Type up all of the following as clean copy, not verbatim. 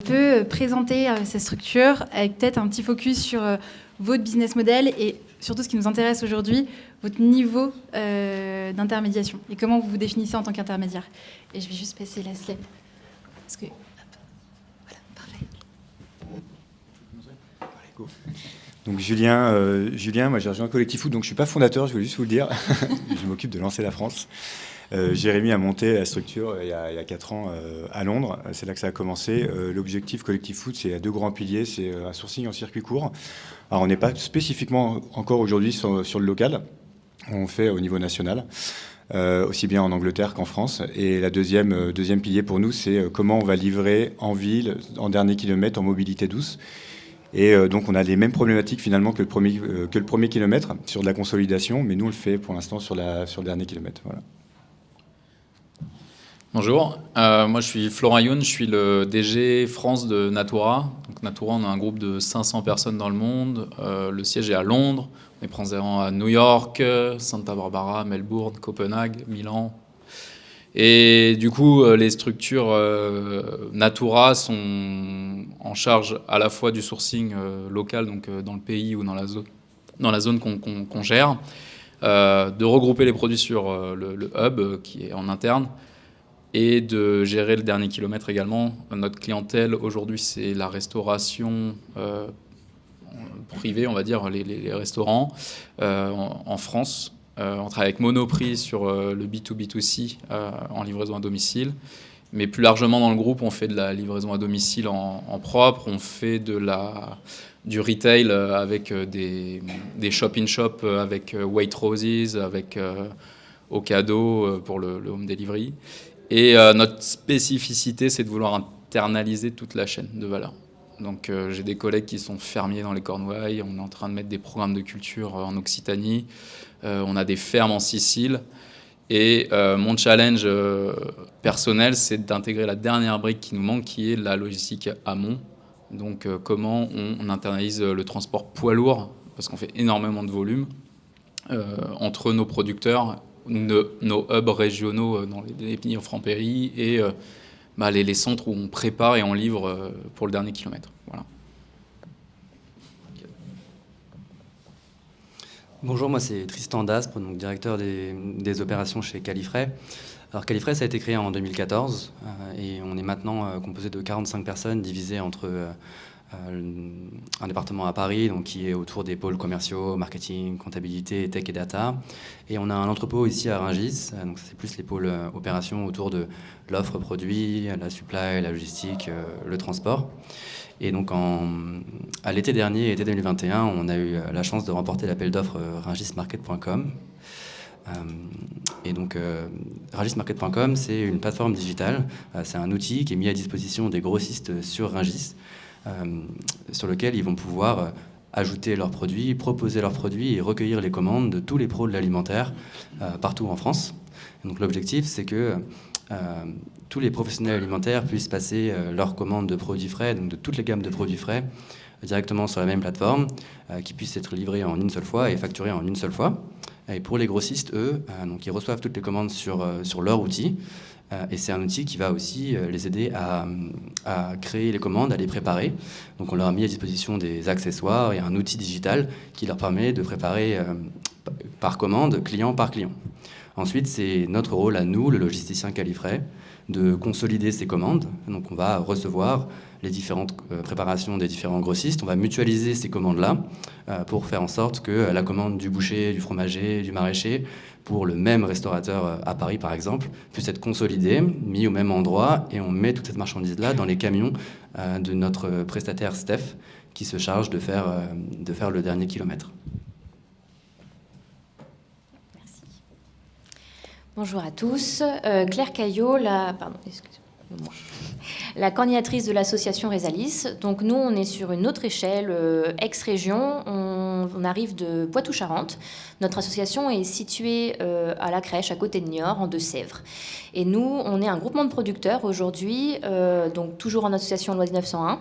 peut présenter cette structure avec peut-être un petit focus sur votre business model et surtout ce qui nous intéresse aujourd'hui, votre niveau d'intermédiation et comment vous vous définissez en tant qu'intermédiaire. Et je vais juste passer la slide. Parce que... Voilà, parfait. Donc Julien, moi j'ai rejoint Collectif Foot, donc je ne suis pas fondateur, je voulais juste vous le dire. Je m'occupe de lancer la France. Jérémy a monté la structure il y a 4 ans à Londres, c'est là que ça a commencé. L'objectif Collectif Foot, c'est à 2 grands piliers, c'est un sourcing en circuit court. Alors on n'est pas spécifiquement encore aujourd'hui sur le local, on fait au niveau national, aussi bien en Angleterre qu'en France. Et la deuxième pilier pour nous, c'est comment on va livrer en ville, en dernier kilomètre, en mobilité douce. Et donc on a les mêmes problématiques finalement que le premier kilomètre sur de la consolidation, mais nous on le fait pour l'instant sur le dernier kilomètre. Voilà. Bonjour, moi je suis Florent Youn, je suis le DG France de Natura. Donc Natura, on a un groupe de 500 personnes dans le monde, le siège est à Londres, on est présent à New York, Santa Barbara, Melbourne, Copenhague, Milan. Et du coup, les structures Natura sont en charge à la fois du sourcing local, donc dans le pays ou dans la zone qu'on gère, de regrouper les produits sur le hub qui est en interne et de gérer le dernier kilomètre également. Notre clientèle aujourd'hui, c'est la restauration privée, on va dire, les restaurants en France. On travaille avec Monoprix sur le B2B2C en livraison à domicile. Mais plus largement dans le groupe, on fait de la livraison à domicile en propre. On fait du retail avec des shop-in-shop avec Waitroses, avec Ocado pour le home delivery. Et notre spécificité, c'est de vouloir internaliser toute la chaîne de valeur. Donc j'ai des collègues qui sont fermiers dans les Cornouailles. On est en train de mettre des programmes de culture en Occitanie. On a des fermes en Sicile. Et mon challenge personnel, c'est d'intégrer la dernière brique qui nous manque, qui est la logistique amont. Donc comment on internalise le transport poids lourd, parce qu'on fait énormément de volume, entre nos producteurs, nos hubs régionaux dans les pays en Franc-Péry et les centres où on prépare et on livre pour le dernier kilomètre. Voilà. Bonjour, moi c'est Tristan Daspre, donc directeur des opérations chez Califray. Alors Califray, ça a été créé en 2014 et on est maintenant composé de 45 personnes divisées entre un département à Paris donc, qui est autour des pôles commerciaux, marketing, comptabilité, tech et data. Et on a un entrepôt ici à Rungis, donc c'est plus les pôles opérations autour de l'offre produit, la supply, la logistique, le transport. Et donc à l'été dernier, été 2021, on a eu la chance de remporter l'appel d'offres rungismarket.com. Et donc rungismarket.com, c'est une plateforme digitale, c'est un outil qui est mis à disposition des grossistes sur Rungis, sur lequel ils vont pouvoir ajouter leurs produits, proposer leurs produits et recueillir les commandes de tous les pros de l'alimentaire partout en France. Et donc l'objectif, c'est que tous les professionnels alimentaires puissent passer leurs commandes de produits frais, donc de toutes les gammes de produits frais, directement sur la même plateforme, qui puissent être livrés en une seule fois et facturés en une seule fois. Et pour les grossistes, eux, donc ils reçoivent toutes les commandes sur leur outil. Et c'est un outil qui va aussi les aider à créer les commandes, à les préparer. Donc on leur a mis à disposition des accessoires et un outil digital qui leur permet de préparer par commande, client par client. Ensuite, c'est notre rôle à nous, le logisticien Califray, de consolider ces commandes. Donc on va recevoir les différentes préparations des différents grossistes. On va mutualiser ces commandes-là pour faire en sorte que la commande du boucher, du fromager, du maraîcher, pour le même restaurateur à Paris par exemple, puisse être consolidée, mis au même endroit, et on met toute cette marchandise-là dans les camions de notre prestataire Steph, qui se charge de faire le dernier kilomètre. Bonjour à tous. Claire Caillot, la coordinatrice de l'association Résalis. Donc nous, on est sur une autre échelle, ex-région. On arrive de Poitou-Charentes. Notre association est située à la Crèche, à côté de Niort, en Deux-Sèvres. Et nous, on est un groupement de producteurs aujourd'hui, donc toujours en association loi 1901.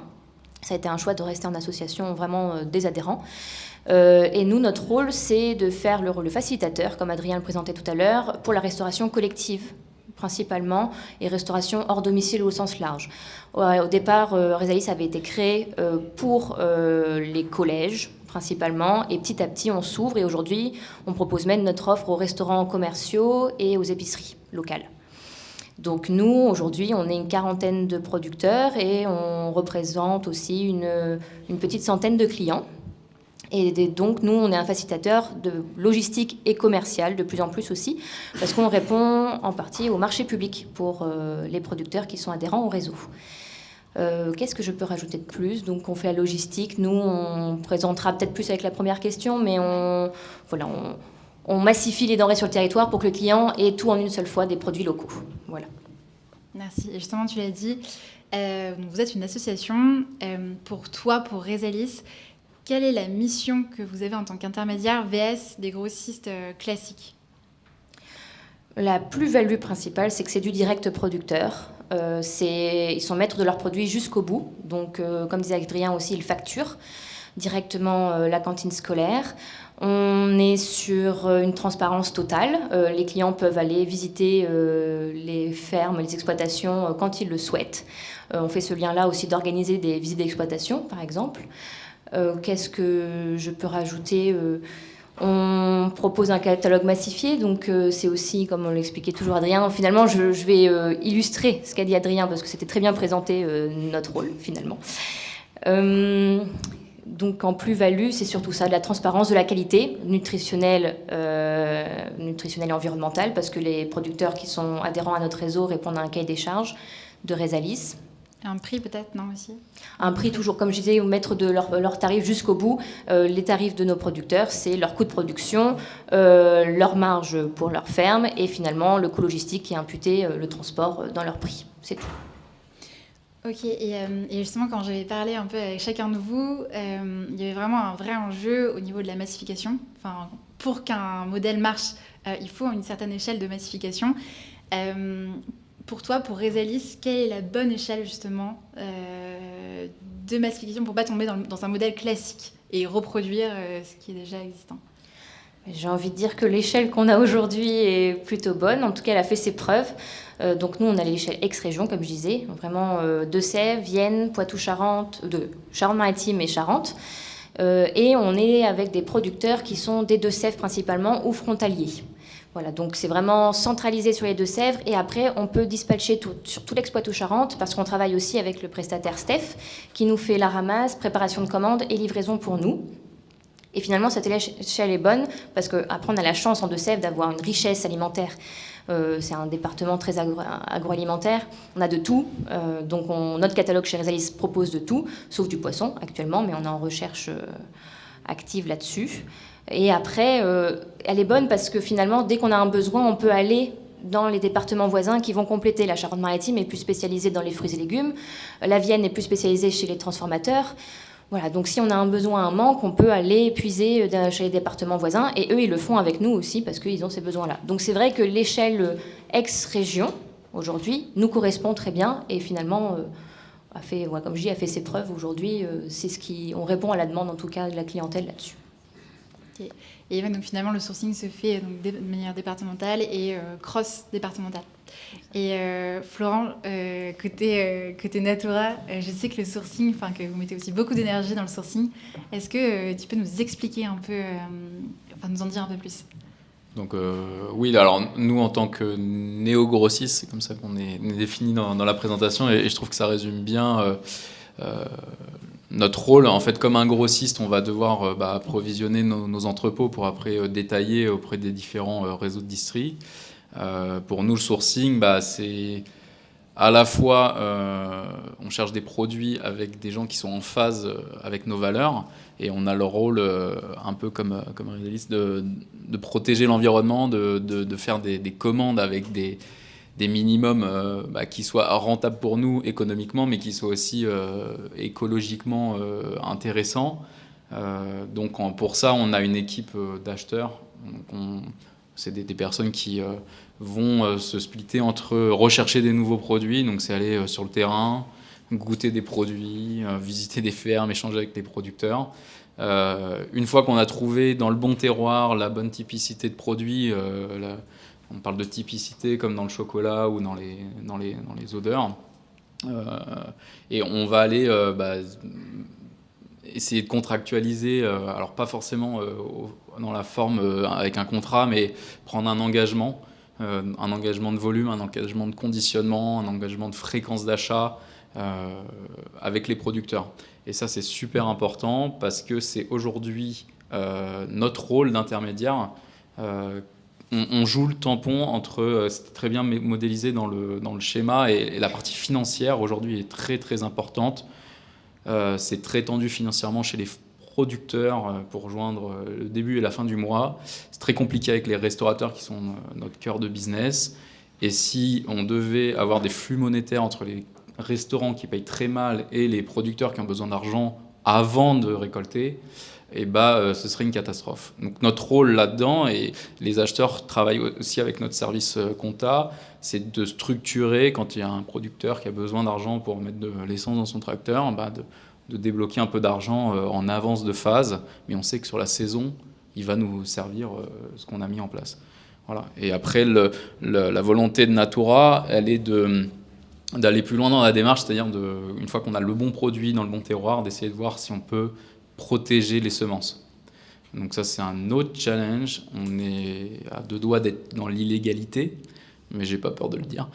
Ça a été un choix de rester en association vraiment des adhérents. Et nous, notre rôle, c'est de faire le rôle de facilitateur, comme Adrien le présentait tout à l'heure, pour la restauration collective principalement, et restauration hors domicile au sens large. Au départ, Resalis avait été créé pour les collèges, principalement, et petit à petit, on s'ouvre, et aujourd'hui, on propose même notre offre aux restaurants commerciaux et aux épiceries locales. Donc nous, aujourd'hui, on est une quarantaine de producteurs et on représente aussi une petite centaine de clients. Et donc, nous, on est un facilitateur de logistique et commercial, de plus en plus aussi, parce qu'on répond en partie au marché public pour les producteurs qui sont adhérents au réseau. Qu'est-ce que je peux rajouter de plus? Donc, on fait la logistique. Nous, on présentera peut-être plus avec la première question, mais on massifie les denrées sur le territoire pour que le client ait tout en une seule fois des produits locaux. Voilà. Merci. Et justement, tu l'as dit, vous êtes une association. Pour toi, pour Resalis, quelle est la mission que vous avez en tant qu'intermédiaire VS des grossistes classiques? La plus-value principale, c'est que c'est du direct producteur. Ils sont maîtres de leurs produits jusqu'au bout. Donc, comme disait Adrien aussi, ils facturent directement la cantine scolaire. On est sur une transparence totale. Les clients peuvent aller visiter les fermes, les exploitations quand ils le souhaitent. On fait ce lien-là aussi d'organiser des visites d'exploitation, par exemple. Qu'est-ce que je peux rajouter? On propose un catalogue massifié, donc c'est aussi, comme on l'expliquait toujours Adrien, finalement je vais illustrer ce qu'a dit Adrien, parce que c'était très bien présenté notre rôle, finalement. Donc en plus-value, c'est surtout ça, de la transparence, de la qualité nutritionnelle et environnementale, parce que les producteurs qui sont adhérents à notre réseau répondent à un cahier des charges de Resalis. Un prix peut-être, non aussi? Un prix toujours, comme je disais, mettre de leurs tarifs jusqu'au bout. Les tarifs de nos producteurs, c'est leur coût de production, leur marge pour leur ferme et finalement le coût logistique qui est imputé, le transport dans leur prix. C'est tout. Ok, et justement quand j'avais parlé un peu avec chacun de vous, il y avait vraiment un vrai enjeu au niveau de la massification. Enfin, pour qu'un modèle marche, il faut une certaine échelle de massification. Pour toi, pour Resalis, quelle est la bonne échelle justement de massification pour ne pas tomber dans un modèle classique et reproduire ce qui est déjà existant? J'ai envie de dire que l'échelle qu'on a aujourd'hui est plutôt bonne. En tout cas, elle a fait ses preuves. Donc nous, on a l'échelle ex-région, comme je disais. Donc, vraiment Deux-Sèvres, Vienne, Poitou-Charentes, Charente-Maritime et Charente. Et on est avec des producteurs qui sont des Deux-Sèvres principalement ou frontaliers. Voilà, donc c'est vraiment centralisé sur les Deux-Sèvres et après on peut dispatcher sur tout l'ex-Poitou-Charentes parce qu'on travaille aussi avec le prestataire Steph qui nous fait la ramasse, préparation de commandes et livraison pour nous. Et finalement cette échelle est bonne parce qu'après on a la chance en Deux-Sèvres d'avoir une richesse alimentaire. C'est un département très agroalimentaire, on a de tout, donc notre catalogue chez Resalis propose de tout, sauf du poisson actuellement, mais on est en recherche active là-dessus. Et après, elle est bonne parce que finalement, dès qu'on a un besoin, on peut aller dans les départements voisins qui vont compléter. La Charente-Maritime est plus spécialisée dans les fruits et légumes, la Vienne est plus spécialisée chez les transformateurs. Voilà, donc si on a un besoin, un manque, on peut aller puiser chez les départements voisins et eux, ils le font avec nous aussi parce qu'ils ont ces besoins-là. Donc c'est vrai que l'échelle ex-région, aujourd'hui, nous correspond très bien et finalement, comme je dis, a fait ses preuves. Aujourd'hui, on répond à la demande, en tout cas, de la clientèle là-dessus. Okay. Et donc finalement, le sourcing se fait de manière départementale et cross-départementale. Et Florent, côté Natura, je sais que le sourcing, que vous mettez aussi beaucoup d'énergie dans le sourcing. Est-ce que tu peux nous expliquer un peu, nous en dire un peu plus? Donc oui, alors nous en tant que néo-grossistes, c'est comme ça qu'on est défini dans la présentation et je trouve que ça résume bien notre rôle. En fait, comme un grossiste, on va devoir approvisionner nos entrepôts pour après détailler auprès des différents réseaux de distri. Pour nous, le sourcing, c'est à la fois, on cherche des produits avec des gens qui sont en phase avec nos valeurs et on a le rôle, un peu comme Resalis, de protéger l'environnement, de faire des commandes avec des minimums qui soient rentables pour nous économiquement, mais qui soient aussi écologiquement intéressants. Donc pour ça, on a une équipe d'acheteurs. C'est des personnes qui vont se splitter entre rechercher des nouveaux produits, donc c'est aller sur le terrain, goûter des produits, visiter des fermes, échanger avec les producteurs. Une fois qu'on a trouvé dans le bon terroir la bonne typicité de produits, On parle de typicité comme dans le chocolat ou dans les odeurs. Et on va aller essayer de contractualiser, alors pas forcément dans la forme avec un contrat, mais prendre un engagement de volume, un engagement de conditionnement, un engagement de fréquence d'achat avec les producteurs. Et ça, c'est super important parce que c'est aujourd'hui notre rôle d'intermédiaire. On joue le tampon entre, c'était très bien modélisé dans le schéma, et la partie financière aujourd'hui est très très importante. C'est très tendu financièrement chez les producteurs pour rejoindre le début et la fin du mois. C'est très compliqué avec les restaurateurs qui sont notre cœur de business. Et si on devait avoir des flux monétaires entre les restaurants qui payent très mal et les producteurs qui ont besoin d'argent avant de récolter, ce serait une catastrophe. Donc notre rôle là-dedans, et les acheteurs travaillent aussi avec notre service compta, c'est de structurer, quand il y a un producteur qui a besoin d'argent pour mettre de l'essence dans son tracteur, de débloquer un peu d'argent en avance de phase, mais on sait que sur la saison, il va nous servir ce qu'on a mis en place. Voilà. Et après, la volonté de Natura, elle est d'aller plus loin dans la démarche, c'est-à-dire une fois qu'on a le bon produit dans le bon terroir, d'essayer de voir si on peut protéger les semences. Donc ça, c'est un autre challenge. On est à 2 doigts d'être dans l'illégalité, mais j'ai pas peur de le dire.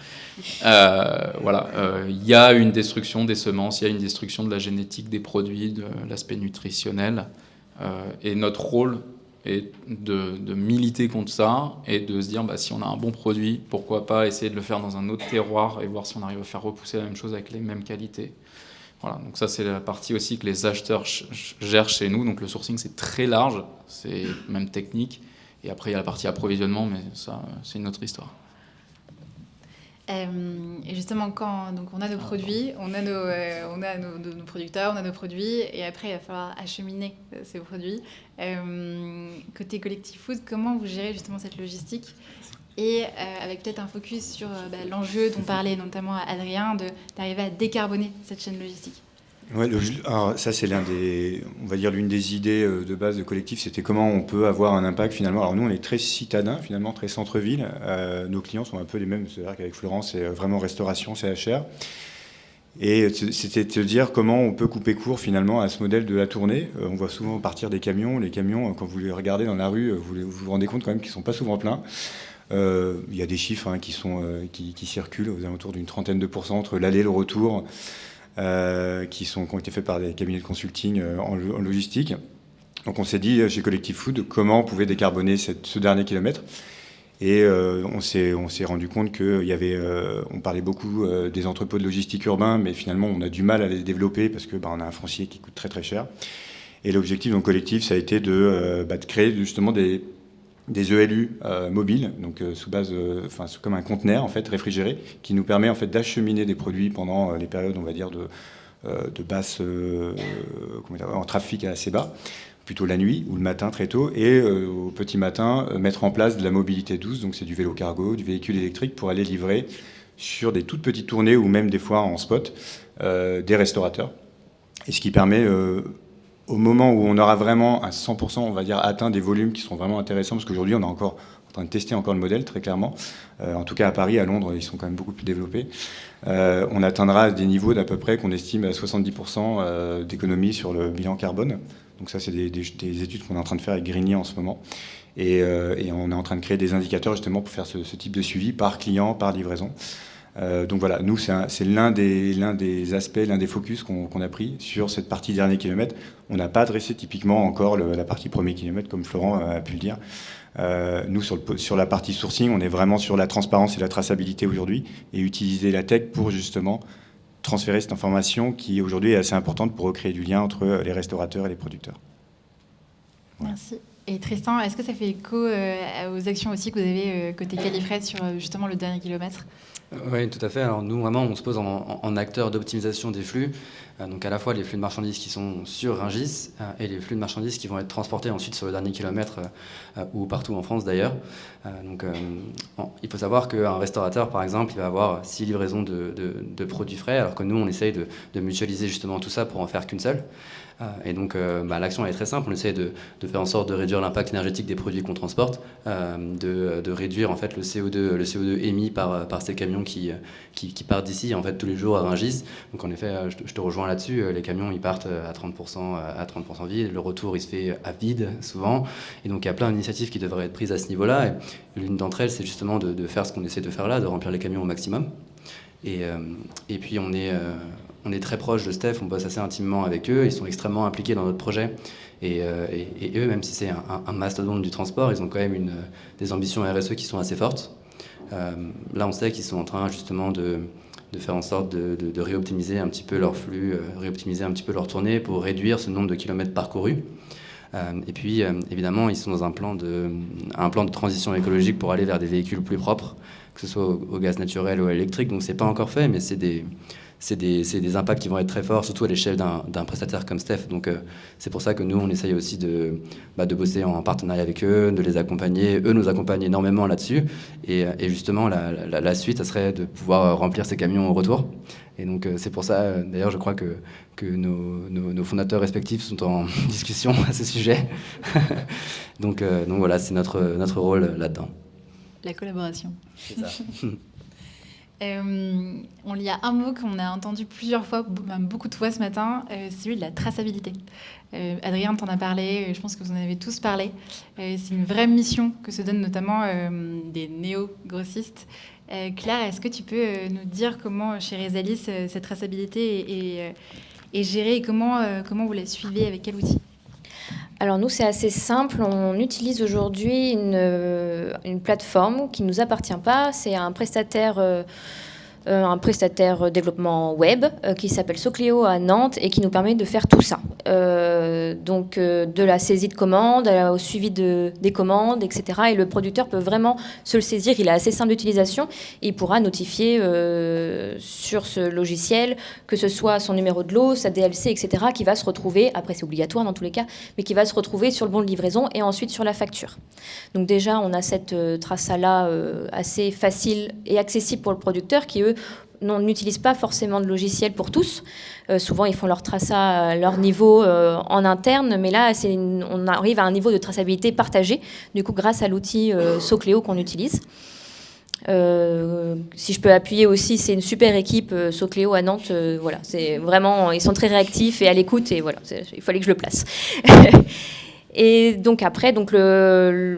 Il y a une destruction des semences, il y a une destruction de la génétique des produits, de l'aspect nutritionnel. Et notre rôle est de militer contre ça et de se dire, si on a un bon produit, pourquoi pas essayer de le faire dans un autre terroir et voir si on arrive à faire repousser la même chose avec les mêmes qualités. Voilà, donc ça, c'est la partie aussi que les acheteurs gèrent chez nous. Donc le sourcing, c'est très large, c'est même technique. Et après, il y a la partie approvisionnement, mais ça, c'est une autre histoire. Et justement, quand donc on a nos produits, on a nos producteurs, on a nos produits, et après, il va falloir acheminer ces produits. Côté Collectif Food, comment vous gérez justement cette logistique ? Et avec peut-être un focus sur l'enjeu dont parlait notamment Adrien, d'arriver à décarboner cette chaîne logistique. Ouais, alors ça, c'est l'une des idées de base de Collectif, c'était comment on peut avoir un impact finalement. Alors nous, on est très citadins, finalement, très centre-ville. Nos clients sont un peu les mêmes, c'est-à-dire qu'avec Florence, c'est vraiment restauration, CHR. Et c'était de se dire comment on peut couper court finalement à ce modèle de la tournée. On voit souvent partir des camions. Les camions, quand vous les regardez dans la rue, vous rendez compte quand même qu'ils ne sont pas souvent pleins. Il y a des chiffres qui circulent aux alentours d'une 30% entre l'aller et le retour, qui ont été faits par des cabinets de consulting en logistique. Donc on s'est dit chez Collectif Food comment on pouvait décarboner ce dernier kilomètre. Et on s'est rendu compte qu'il y avait, on parlait beaucoup des entrepôts de logistique urbain, mais finalement on a du mal à les développer parce que on a un foncier qui coûte très très cher. Et l'objectif donc Collectif, ça a été de créer justement des ELU mobiles, donc sous base, comme un conteneur en fait réfrigéré, qui nous permet en fait d'acheminer des produits pendant les périodes, on va dire de basse, en trafic assez bas, plutôt la nuit ou le matin très tôt, et au petit matin mettre en place de la mobilité douce, donc c'est du vélo cargo, du véhicule électrique pour aller livrer sur des toutes petites tournées ou même des fois en spot des restaurateurs, et ce qui permet au moment où on aura vraiment à 100%, on va dire, atteint des volumes qui sont vraiment intéressants, parce qu'aujourd'hui, on est encore en train de tester encore le modèle, très clairement. En tout cas, à Paris, à Londres, ils sont quand même beaucoup plus développés. On atteindra des niveaux d'à peu près qu'on estime à 70% d'économie sur le bilan carbone. Donc ça, c'est des études qu'on est en train de faire avec Grigny en ce moment. Et on est en train de créer des indicateurs, justement, pour faire ce type de suivi par client, par livraison. Donc voilà, nous, c'est l'un des aspects, l'un des focus qu'on a pris sur cette partie dernier kilomètre. On n'a pas adressé typiquement encore la partie premier kilomètre, comme Florent a pu le dire. Nous, sur la partie sourcing, on est vraiment sur la transparence et la traçabilité aujourd'hui, et utiliser la tech pour justement transférer cette information qui aujourd'hui est assez importante pour recréer du lien entre les restaurateurs et les producteurs. Voilà. Merci. Et Tristan, est-ce que ça fait écho aux actions aussi que vous avez côté Califred sur justement le dernier kilomètre ? Oui, tout à fait. Alors nous, vraiment, on se pose en acteur d'optimisation des flux. Donc à la fois les flux de marchandises qui sont sur Rungis et les flux de marchandises qui vont être transportés ensuite sur le dernier kilomètre ou partout en France d'ailleurs. Il faut savoir qu'un restaurateur, par exemple, il va avoir 6 livraisons de produits frais, alors que nous, on essaye de mutualiser justement tout ça pour en faire qu'une seule. L'action elle est très simple. On essaie de faire en sorte de réduire l'impact énergétique des produits qu'on transporte, de réduire en fait le CO2 émis par ces camions qui partent d'ici en fait tous les jours à Rungis. Donc en effet, je te rejoins là-dessus. Les camions ils partent à 30% vide. Le retour il se fait à vide souvent. Et donc il y a plein d'initiatives qui devraient être prises à ce niveau-là. Et l'une d'entre elles, c'est justement de faire ce qu'on essaie de faire là, de remplir les camions au maximum. Et puis on est très proche de Steph, on bosse assez intimement avec eux, ils sont extrêmement impliqués dans notre projet. Et eux, même si c'est un mastodonte du transport, ils ont quand même des ambitions RSE qui sont assez fortes. Là, on sait qu'ils sont en train justement de faire en sorte de réoptimiser un petit peu leur flux, réoptimiser un petit peu leur tournée pour réduire ce nombre de kilomètres parcourus. Et puis, évidemment, ils sont dans un plan de transition écologique pour aller vers des véhicules plus propres, que ce soit au gaz naturel ou à l'électrique. Donc, c'est pas encore fait, mais c'est des impacts qui vont être très forts, surtout à l'échelle d'un prestataire comme Steph. Donc, c'est pour ça que nous, on essaye aussi de bosser en partenariat avec eux, de les accompagner. Eux nous accompagnent énormément là-dessus. Et justement, la suite, ça serait de pouvoir remplir ces camions au retour. Et donc, c'est pour ça, d'ailleurs, je crois que nos fondateurs respectifs sont en discussion à ce sujet. donc voilà, c'est notre rôle là-dedans. La collaboration. C'est ça. Il y a un mot qu'on a entendu plusieurs fois, même beaucoup de fois ce matin, c'est celui de la traçabilité. Adrien t'en a parlé, je pense que vous en avez tous parlé. C'est une vraie mission que se donnent notamment des néo-grossistes. Claire, est-ce que tu peux nous dire comment chez Resalis cette traçabilité est gérée et comment vous la suivez, avec quel outil ? Alors nous, c'est assez simple. On utilise aujourd'hui une plateforme qui ne nous appartient pas. C'est un prestataire développement web qui s'appelle Socléo à Nantes et qui nous permet de faire tout ça. De la saisie de commandes au suivi des commandes, etc. Et le producteur peut vraiment se le saisir. Il est assez simple d'utilisation. Il pourra notifier sur ce logiciel que ce soit son numéro de lot, sa DLC, etc. qui va se retrouver, après c'est obligatoire dans tous les cas, mais qui va se retrouver sur le bon de livraison et ensuite sur la facture. Donc déjà, on a cette trace-là assez facile et accessible pour le producteur qui, eux, n'utilisent pas forcément de logiciel pour tous. Souvent, ils font leur traçat à leur niveau en interne, mais là, on arrive à un niveau de traçabilité partagé, du coup, grâce à l'outil Socléo qu'on utilise. Si je peux appuyer aussi, c'est une super équipe Socléo à Nantes. Voilà, c'est vraiment, ils sont très réactifs et à l'écoute, et voilà, il fallait que je le place. Et donc après,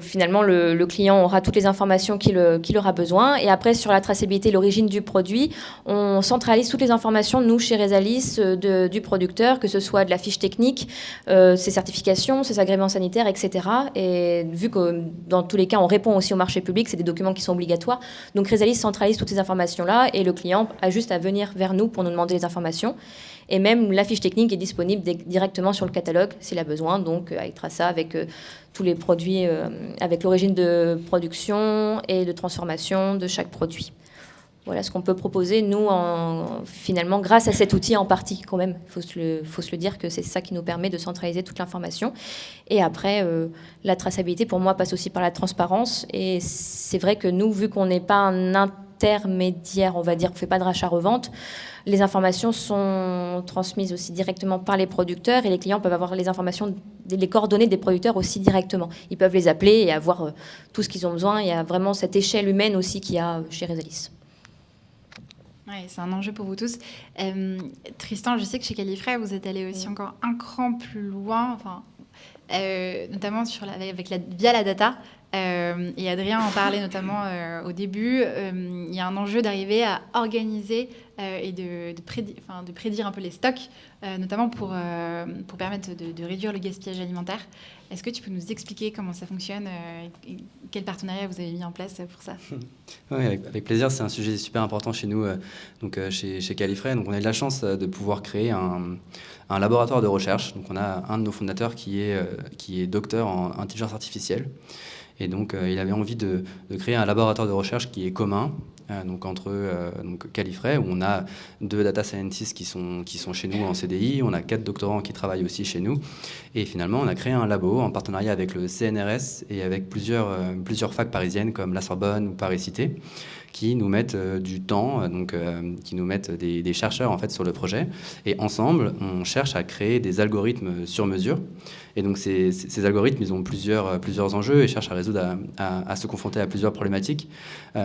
finalement, le client aura toutes les informations qu'il aura besoin. Et après, sur la traçabilité, l'origine du produit, on centralise toutes les informations, nous, chez Resalis, du producteur, que ce soit de la fiche technique, ses certifications, ses agréments sanitaires, etc. Et vu que dans tous les cas, on répond aussi au marché public, c'est des documents qui sont obligatoires. Donc Resalis centralise toutes ces informations-là et le client a juste à venir vers nous pour nous demander les informations. Et même la fiche technique est disponible directement sur le catalogue s'il a besoin. Donc, il trace ça avec tous les produits, avec l'origine de production et de transformation de chaque produit. Voilà ce qu'on peut proposer, nous, finalement, grâce à cet outil en partie, quand même. Il faut se le dire que c'est ça qui nous permet de centraliser toute l'information. Et après, la traçabilité, pour moi, passe aussi par la transparence. Et c'est vrai que nous, vu qu'on n'est pas un intermédiaire, on va dire qu'on ne fait pas de rachat-revente, les informations sont transmises aussi directement par les producteurs et les clients peuvent avoir les informations, les coordonnées des producteurs aussi directement. Ils peuvent les appeler et avoir tout ce qu'ils ont besoin. Il y a vraiment cette échelle humaine aussi qu'il y a chez Resalis. Ouais, c'est un enjeu pour vous tous. Tristan, je sais que chez Califray, vous êtes allé aussi encore un cran plus loin, notamment via la data. Et Adrien en parlait notamment au début. Il y a un enjeu d'arriver à organiser et de prédire un peu les stocks, notamment pour permettre de réduire le gaspillage alimentaire. Est-ce que tu peux nous expliquer comment ça fonctionne et quel partenariat vous avez mis en place pour ça ? Oui, avec plaisir. C'est un sujet super important chez nous, chez Califray. Donc, on a eu de la chance de pouvoir créer un laboratoire de recherche. Donc, on a un de nos fondateurs qui est docteur en intelligence artificielle. Et donc, il avait envie de créer un laboratoire de recherche qui est commun, donc entre donc Califray, où on a 2 data scientists qui sont chez nous en CDI, on a 4 doctorants qui travaillent aussi chez nous, et finalement on a créé un labo en partenariat avec le CNRS et avec plusieurs facs parisiennes comme la Sorbonne ou Paris-Cité, qui nous mettent du temps, qui nous mettent des chercheurs en fait sur le projet, et ensemble on cherche à créer des algorithmes sur mesure. Et donc ces algorithmes, ils ont plusieurs enjeux et cherchent à résoudre, à se confronter à plusieurs problématiques.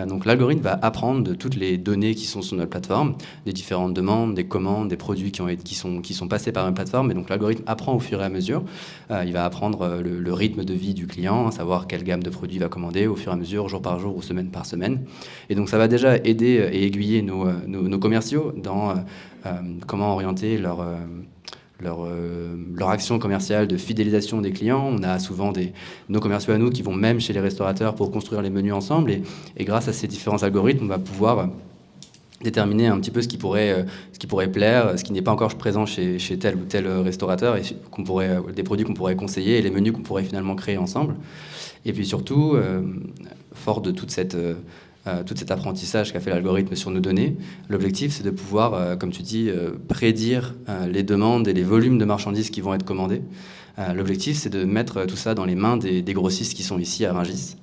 Donc l'algorithme va apprendre de toutes les données qui sont sur notre plateforme, des différentes demandes, des commandes, des produits qui sont passés par une plateforme. Et donc l'algorithme apprend au fur et à mesure. Il va apprendre le rythme de vie du client, savoir quelle gamme de produits il va commander au fur et à mesure, jour par jour ou semaine par semaine. Et donc ça va déjà aider et aiguiller nos commerciaux dans comment orienter leur action commerciale de fidélisation des clients. On a souvent nos commerciaux à nous qui vont même chez les restaurateurs pour construire les menus ensemble. Et grâce à ces différents algorithmes, on va pouvoir déterminer un petit peu ce qui pourrait plaire, ce qui n'est pas encore présent chez tel ou tel restaurateur, et des produits qu'on pourrait conseiller et les menus qu'on pourrait finalement créer ensemble. Et puis surtout, fort de tout cet apprentissage qu'a fait l'algorithme sur nos données, l'objectif c'est de pouvoir, comme tu dis, prédire les demandes et les volumes de marchandises qui vont être commandés. L'objectif c'est de mettre tout ça dans les mains des grossistes qui sont ici à Rungis,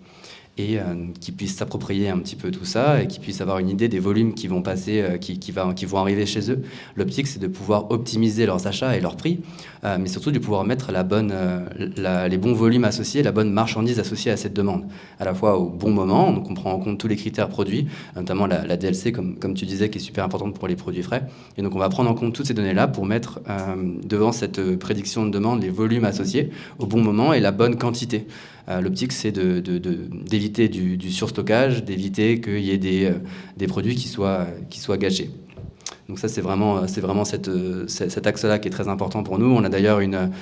et qui puissent s'approprier un petit peu tout ça et qui puissent avoir une idée des volumes qui vont passer, qui vont arriver chez eux. L'optique, c'est de pouvoir optimiser leurs achats et leurs prix, mais surtout de pouvoir mettre les bons volumes associés, la bonne marchandise associée à cette demande, à la fois au bon moment. Donc on prend en compte tous les critères produits, notamment la DLC, comme tu disais, qui est super importante pour les produits frais. Et donc on va prendre en compte toutes ces données-là pour mettre devant cette prédiction de demande les volumes associés au bon moment et la bonne quantité. L'optique, c'est d'éviter du surstockage, d'éviter qu'il y ait des produits qui soient gâchés. Donc ça, c'est vraiment cet axe-là qui est très important pour nous. On a d'ailleurs une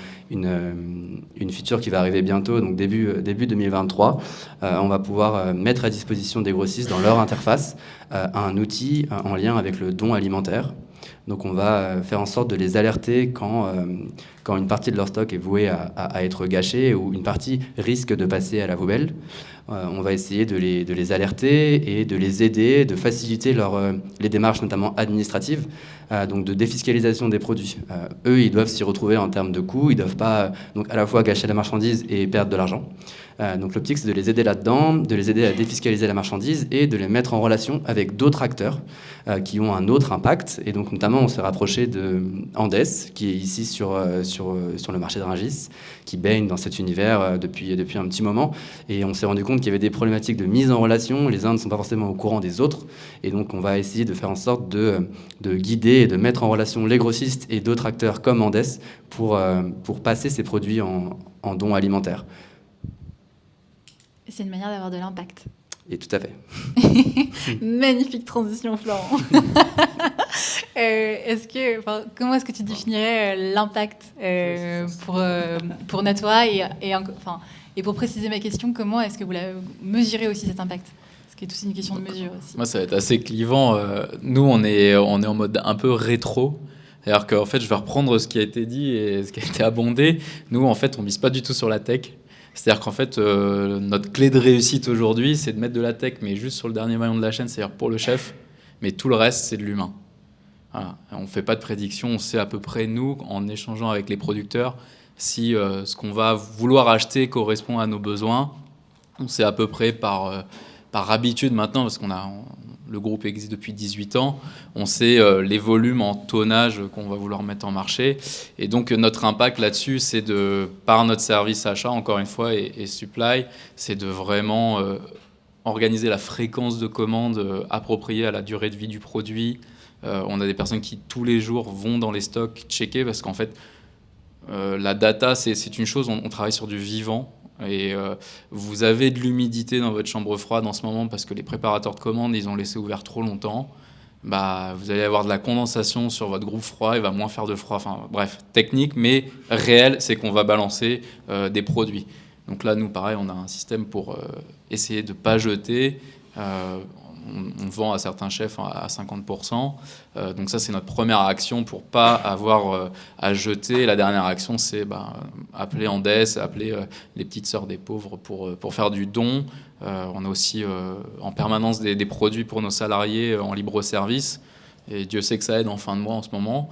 feature qui va arriver bientôt, donc début 2023. On va pouvoir mettre à disposition des grossistes dans leur interface un outil en lien avec le don alimentaire. Donc on va faire en sorte de les alerter quand une partie de leur stock est vouée à être gâchée ou une partie risque de passer à la poubelle. On va essayer de les alerter et de les aider, de faciliter les démarches notamment administratives, donc de défiscalisation des produits. Eux, ils doivent s'y retrouver en termes de coûts, ils ne doivent pas donc à la fois gâcher la marchandise et perdre de l'argent. Donc l'optique, c'est de les aider là-dedans, de les aider à défiscaliser la marchandise et de les mettre en relation avec d'autres acteurs qui ont un autre impact. Et donc notamment, on s'est rapproché de Andes, qui est ici sur le marché de Rungis, qui baigne dans cet univers depuis un petit moment. Et on s'est rendu compte qu'il y avait des problématiques de mise en relation. Les uns ne sont pas forcément au courant des autres. Et donc on va essayer de faire en sorte de guider et de mettre en relation les grossistes et d'autres acteurs comme Andes pour passer ces produits en dons alimentaires. C'est une manière d'avoir de l'impact. Et tout à fait. Magnifique transition, Florent. Comment est-ce que tu définirais l'impact pour Natwa et pour préciser ma question, comment est-ce que vous mesurez aussi cet impact? Parce que c'est aussi une question de mesure aussi. Moi, ça va être assez clivant. Nous, on est en mode un peu rétro. C'est-à-dire qu'en fait, je vais reprendre ce qui a été dit et ce qui a été abondé. Nous, en fait, on mise pas du tout sur la tech. C'est-à-dire qu'en fait, notre clé de réussite aujourd'hui, c'est de mettre de la tech, mais juste sur le dernier maillon de la chaîne, c'est-à-dire pour le chef. Mais tout le reste, c'est de l'humain. Voilà. On ne fait pas de prédiction. On sait à peu près, nous, en échangeant avec les producteurs, si ce qu'on va vouloir acheter correspond à nos besoins. On sait à peu près par habitude maintenant, parce le groupe existe depuis 18 ans, on sait les volumes en tonnage qu'on va vouloir mettre en marché. Et donc notre impact là-dessus, c'est par notre service achat, encore une fois, et supply, c'est de vraiment organiser la fréquence de commande appropriée à la durée de vie du produit. On a des personnes qui tous les jours vont dans les stocks checker, parce qu'en fait, la data, c'est une chose, on travaille sur du vivant. Et vous avez de l'humidité dans votre chambre froide en ce moment parce que les préparateurs de commandes, ils ont laissé ouvert trop longtemps. Vous allez avoir de la condensation sur votre groupe froid, il va moins faire de froid. Enfin bref, technique, mais réel, c'est qu'on va balancer des produits. Donc là, nous, pareil, on a un système pour essayer de ne pas jeter. on vend à certains chefs à 50%. Donc ça, c'est notre première action pour pas avoir à jeter. La dernière action, c'est appeler Andes, appeler les petites sœurs des pauvres pour faire du don. On a aussi en permanence des produits pour nos salariés en libre service. Et Dieu sait que ça aide en fin de mois en ce moment.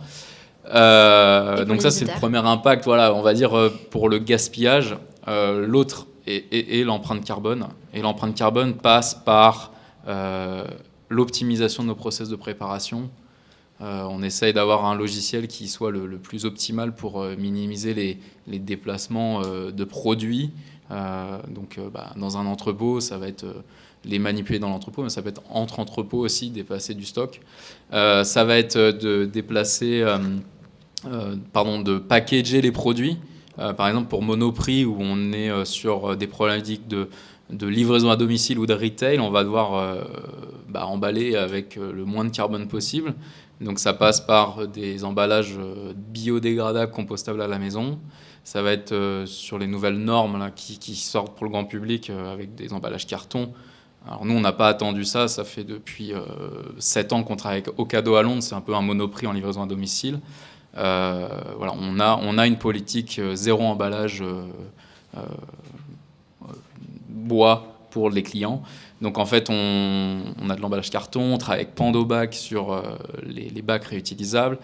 Donc ça, c'est le premier impact, voilà, on va dire, pour le gaspillage. L'autre est l'empreinte carbone. Et l'empreinte carbone passe par l'optimisation de nos process de préparation. On essaye d'avoir un logiciel qui soit le plus optimal pour minimiser les déplacements de produits. Dans un entrepôt, ça va être les manipuler dans l'entrepôt, mais ça peut être entre entrepôts aussi, déplacer du stock. Ça va être de déplacer, de packager les produits. Par exemple, pour Monoprix, où on est sur des problématiques de livraison à domicile ou de retail, on va devoir emballer avec le moins de carbone possible. Donc ça passe par des emballages biodégradables, compostables à la maison. Ça va être sur les nouvelles normes là, qui sortent pour le grand public avec des emballages carton. Alors nous, on n'a pas attendu ça. Ça fait depuis 7 ans qu'on travaille avec Ocado à Londres. C'est un peu un Monoprix en livraison à domicile. On a une politique zéro emballage bois pour les clients. Donc en fait, on a de l'emballage carton, on travaille avec Pandobac sur les bacs réutilisables.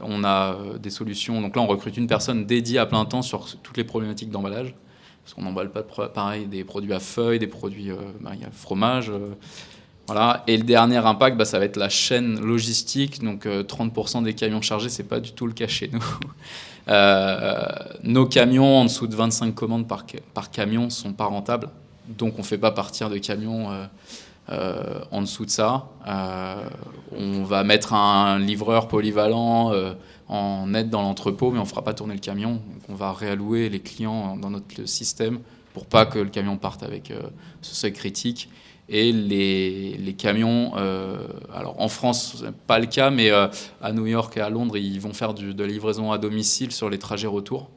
On a des solutions. Donc là, on recrute une personne dédiée à plein temps sur toutes les problématiques d'emballage. Parce qu'on n'emballe pas pareil des produits à feuilles, des produits, il y a le fromage. Voilà. Et le dernier impact, ça va être la chaîne logistique. Donc 30% des camions chargés, c'est pas du tout le cas chez nous. Nos camions, en dessous de 25 commandes par camion, sont pas rentables. Donc on ne fait pas partir de camions en dessous de ça. On va mettre un livreur polyvalent en aide dans l'entrepôt, mais on ne fera pas tourner le camion. Donc on va réallouer les clients dans notre système pour pas que le camion parte avec ce seuil critique. Et les camions, alors en France, ce n'est pas le cas, mais à New York et à Londres, ils vont faire de la livraison à domicile sur les trajets retour.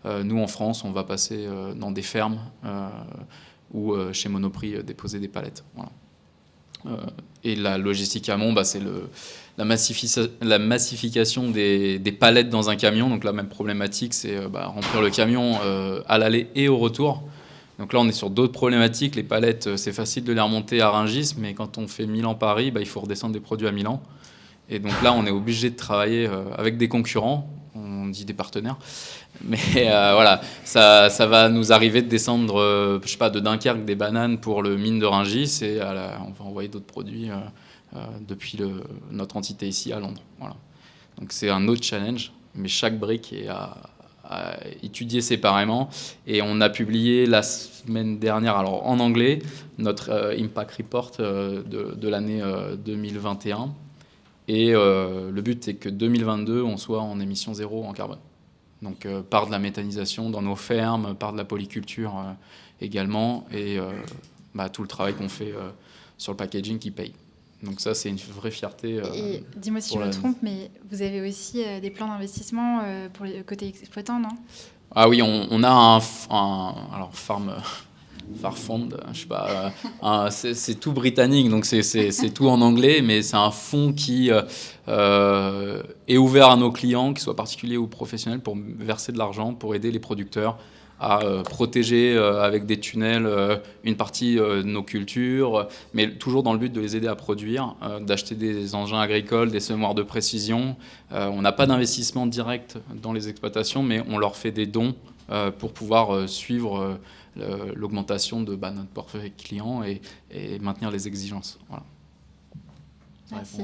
Nous, en France, on va passer dans des fermes ou chez Monoprix déposer des palettes. Voilà. Et la logistique amont, c'est la massification des palettes dans un camion. Donc la même problématique, c'est remplir le camion à l'aller et au retour. Donc là, on est sur d'autres problématiques. Les palettes, c'est facile de les remonter à Rungis, mais quand on fait Milan-Paris, il faut redescendre des produits à Milan. Et donc là, on est obligé de travailler avec des concurrents, on dit des partenaires. Mais voilà, ça va nous arriver de descendre, de Dunkerque, des bananes pour le mine de Rungis, et on va envoyer d'autres produits depuis notre entité ici à Londres. Voilà. Donc c'est un autre challenge, mais chaque brique est à étudier séparément. Et on a publié la semaine dernière, alors en anglais, notre Impact Report de l'année 2021. Et le but est que 2022, on soit en émission zéro en carbone. Donc par de la méthanisation dans nos fermes, par de la polyculture également, et tout le travail qu'on fait sur le packaging qui paye. Donc ça, c'est une vraie fierté. Et dis-moi si je me trompe, mais vous avez aussi des plans d'investissement pour le côté exploitant, non ? Ah oui, on a alors Farfond, je sais pas, c'est tout britannique, donc c'est tout en anglais, mais c'est un fonds qui est ouvert à nos clients, qu'ils soient particuliers ou professionnels, pour verser de l'argent, pour aider les producteurs à protéger avec des tunnels une partie de nos cultures, mais toujours dans le but de les aider à produire, d'acheter des engins agricoles, des semoirs de précision. On n'a pas d'investissement direct dans les exploitations, mais on leur fait des dons pour pouvoir suivre l'augmentation de notre portefeuille client et maintenir les exigences. Voilà. Merci.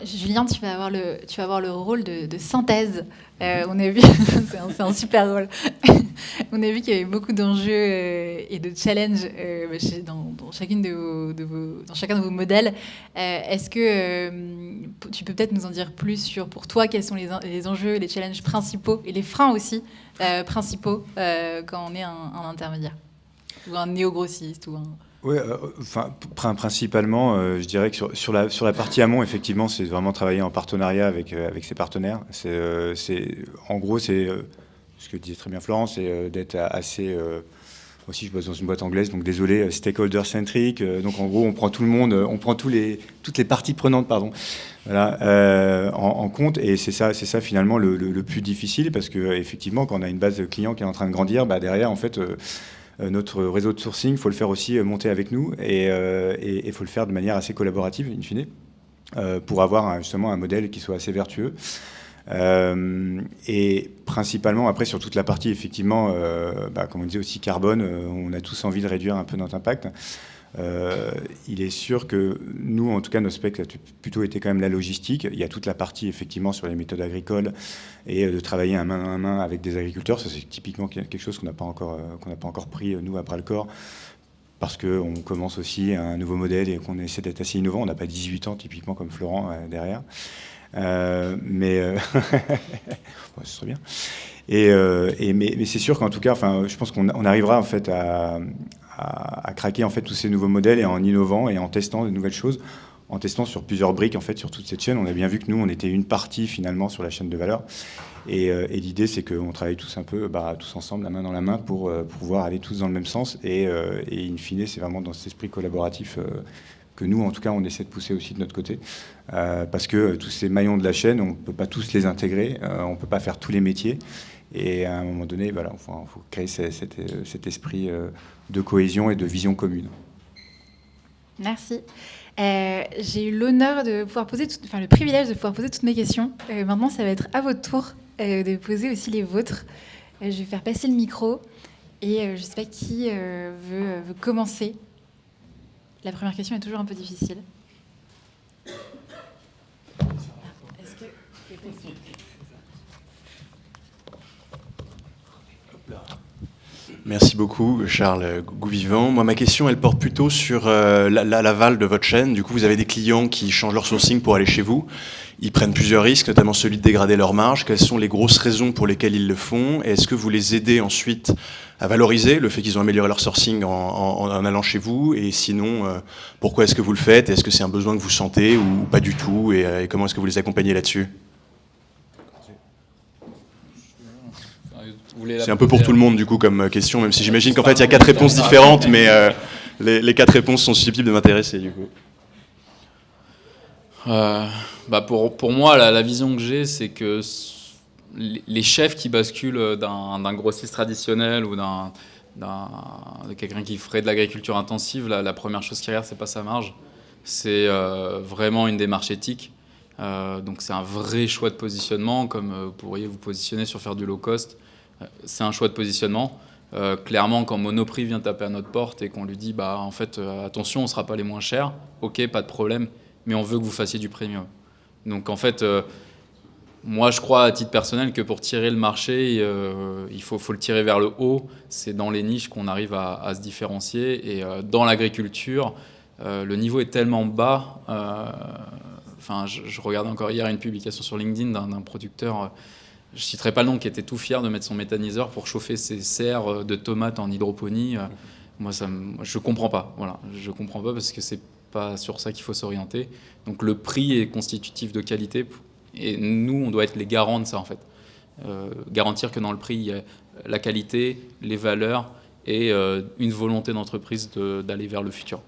Julien, tu vas avoir le rôle de synthèse. On a vu, c'est un super rôle. On a vu qu'il y avait beaucoup d'enjeux et de challenges dans chacun de vos modèles. Est-ce que tu peux peut-être nous en dire plus sur, pour toi, quels sont les enjeux, les challenges principaux et les freins aussi principaux quand on est un intermédiaire ou un néo-grossiste ou un... Oui, principalement, je dirais que sur la partie amont, effectivement, c'est vraiment travailler en partenariat avec ses partenaires. En gros, c'est ce que disait très bien Florence, c'est d'être assez aussi, je bosse dans une boîte anglaise, donc désolé, stakeholder-centric. Donc en gros, on prend tout le monde, on prend toutes les parties prenantes, pardon, voilà, en compte. Et c'est ça finalement le plus difficile, parce que effectivement, quand on a une base de clients qui est en train de grandir, bah, derrière, en fait, notre réseau de sourcing, il faut le faire aussi monter avec nous, et il faut le faire de manière assez collaborative, in fine, pour avoir justement un modèle qui soit assez vertueux. Et principalement après sur toute la partie effectivement, comme on disait aussi carbone, on a tous envie de réduire un peu notre impact. Il est sûr que nous, en tout cas, nos specs a plutôt été quand même la logistique. Il y a toute la partie effectivement sur les méthodes agricoles et de travailler à main avec des agriculteurs. Ça, c'est typiquement quelque chose qu'on n'a pas encore pris nous à bras le corps. Parce qu'on commence aussi un nouveau modèle et qu'on essaie d'être assez innovant. On n'a pas 18 ans typiquement comme Florent derrière. Mais ce serait bien. Mais c'est sûr qu'en tout cas, enfin, je pense qu'on arrivera en fait à craquer en fait tous ces nouveaux modèles et en innovant et en testant de nouvelles choses, en testant sur plusieurs briques en fait sur toute cette chaîne. On a bien vu que nous, on était une partie finalement sur la chaîne de valeur. Et l'idée, c'est qu'on travaille tous un peu, tous ensemble, la main dans la main, pour pouvoir aller tous dans le même sens. Et in fine, c'est vraiment dans cet esprit collaboratif que nous, en tout cas, on essaie de pousser aussi de notre côté. Parce que tous ces maillons de la chaîne, on ne peut pas tous les intégrer, on ne peut pas faire tous les métiers. Et à un moment donné, voilà, il faut créer cet esprit de cohésion et de vision commune. Merci. J'ai eu l'honneur de pouvoir le privilège de pouvoir poser toutes mes questions. Maintenant, ça va être à votre tour de poser aussi les vôtres. Je vais faire passer le micro et je ne sais pas qui veut commencer. La première question est toujours un peu difficile. Merci beaucoup, Charles Gouvivant. Moi, ma question, elle porte plutôt sur l'aval de votre chaîne. Du coup, vous avez des clients qui changent leur sourcing pour aller chez vous. Ils prennent plusieurs risques, notamment celui de dégrader leur marge. Quelles sont les grosses raisons pour lesquelles ils le font? Et est-ce que vous les aidez ensuite à valoriser le fait qu'ils ont amélioré leur sourcing en allant chez vous? Et sinon, pourquoi est-ce que vous le faites? Est-ce que c'est un besoin que vous sentez ou pas du tout? Et comment est-ce que vous les accompagnez là-dessus? C'est un peu pour tout le monde, du coup, comme question, même si j'imagine qu'en fait, il y a 4 réponses différentes, mais les 4 réponses sont susceptibles de m'intéresser, du coup. Pour moi, la vision que j'ai, c'est que les chefs qui basculent d'un grossiste traditionnel ou de quelqu'un qui ferait de l'agriculture intensive, la première chose qu'ils regardent, c'est pas sa marge, c'est vraiment une démarche éthique. Donc c'est un vrai choix de positionnement, comme vous pourriez vous positionner sur faire du low cost. C'est un choix de positionnement. Clairement, quand Monoprix vient taper à notre porte et qu'on lui dit en fait, attention, on ne sera pas les moins chers, ok, pas de problème, mais on veut que vous fassiez du premium. Donc en fait, moi je crois à titre personnel que pour tirer le marché, il faut le tirer vers le haut. C'est dans les niches qu'on arrive à se différencier. Et dans l'agriculture, le niveau est tellement bas. Je regardais encore hier une publication sur LinkedIn d'un producteur. Je ne citerai pas le nom, qui était tout fier de mettre son méthaniseur pour chauffer ses serres de tomates en hydroponie. Moi, je ne comprends pas. Voilà. Je ne comprends pas parce que ce n'est pas sur ça qu'il faut s'orienter. Donc le prix est constitutif de qualité et nous, on doit être les garants de ça en fait. Garantir que dans le prix, il y a la qualité, les valeurs et une volonté d'entreprise d'aller vers le futur.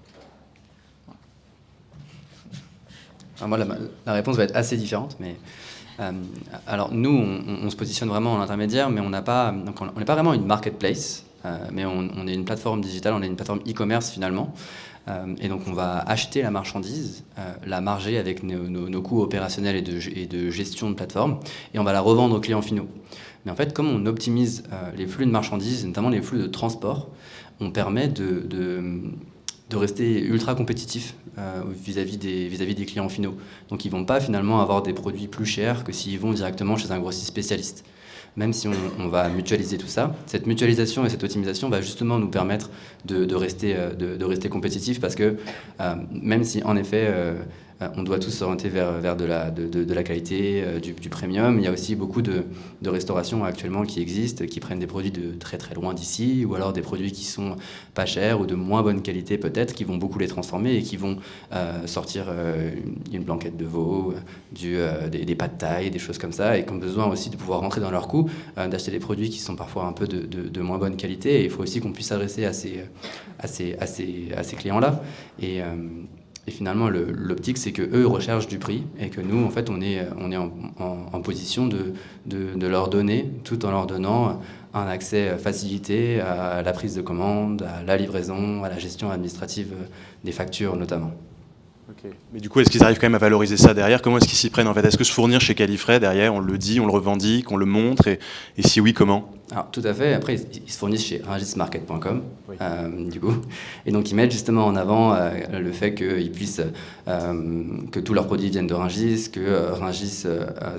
Alors moi, la réponse va être assez différente, mais... alors nous, on se positionne vraiment en intermédiaire, mais on n'est pas vraiment une marketplace, mais on est une plateforme digitale, on est une plateforme e-commerce finalement, et donc on va acheter la marchandise, la marger avec nos coûts opérationnels et de gestion de plateforme, et on va la revendre aux clients finaux. Mais en fait, comme on optimise les flux de marchandises, notamment les flux de transport, on permet de rester ultra compétitif vis-à-vis des clients finaux. Donc ils ne vont pas finalement avoir des produits plus chers que s'ils vont directement chez un grossiste spécialiste. Même si on va mutualiser tout ça, cette mutualisation et cette optimisation va justement nous permettre de rester compétitif parce que même si en effet on doit tous s'orienter vers de la qualité, du premium. Il y a aussi beaucoup de restaurations actuellement qui existent, qui prennent des produits de très très loin d'ici, ou alors des produits qui sont pas chers ou de moins bonne qualité peut-être, qui vont beaucoup les transformer et qui vont sortir une blanquette de veau, des pâtes thaï, des choses comme ça, et qui ont besoin aussi de pouvoir rentrer dans leur coût, d'acheter des produits qui sont parfois un peu de moins bonne qualité. Et il faut aussi qu'on puisse s'adresser à ces clients-là. Et finalement, l'optique, c'est qu'eux recherchent du prix et que nous, en fait, on est en position de leur donner, tout en leur donnant un accès facilité à la prise de commande, à la livraison, à la gestion administrative des factures notamment. Okay. Mais du coup, est-ce qu'ils arrivent quand même à valoriser ça derrière? Comment est-ce qu'ils s'y prennent en fait? Est-ce que se fournir chez Califray, derrière, on le dit, on le revendique, on le montre, et si oui, comment? Alors, tout à fait. Après, ils se fournissent chez ringismarket.com, oui. Du coup. Et donc, ils mettent justement en avant le fait qu'ils puissent, que tous leurs produits viennent de Rungis, que Rungis,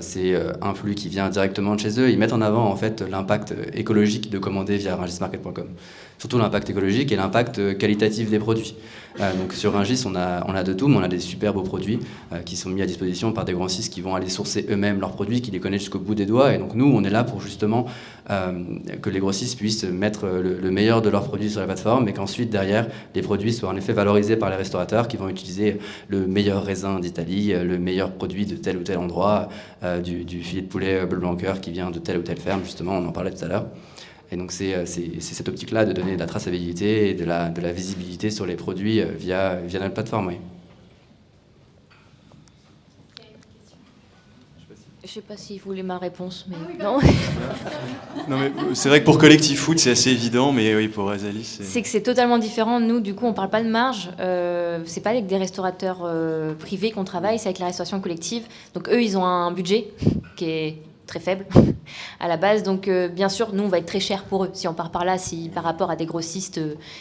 c'est un flux qui vient directement de chez eux. Ils mettent en avant, en fait, l'impact écologique de commander via ringismarket.com. Surtout l'impact écologique et l'impact qualitatif des produits. Donc sur Rungis, on a de tout, mais on a des super beaux produits qui sont mis à disposition par des grossistes qui vont aller sourcer eux-mêmes leurs produits, qui les connaissent jusqu'au bout des doigts. Et donc nous, on est là pour justement que les grossistes puissent mettre le meilleur de leurs produits sur la plateforme, et qu'ensuite, derrière, les produits soient en effet valorisés par les restaurateurs qui vont utiliser le meilleur raisin d'Italie, le meilleur produit de tel ou tel endroit, du filet de poulet bleu blanc cœur qui vient de telle ou telle ferme, justement, on en parlait tout à l'heure. Et donc c'est cette optique-là de donner de la traçabilité et de la visibilité sur les produits via notre plateforme. Oui. Je ne sais pas si vous voulez ma réponse, mais non. Non, mais c'est vrai que pour Collectif Food, c'est assez évident, mais oui, pour Azalis, c'est que c'est totalement différent. Nous, du coup, on ne parle pas de marge. C'est pas avec des restaurateurs privés qu'on travaille, c'est avec la restauration collective. Donc eux, ils ont un budget qui est très faible à la base, donc bien sûr nous on va être très cher pour eux si on part par là, si par rapport à des grossistes,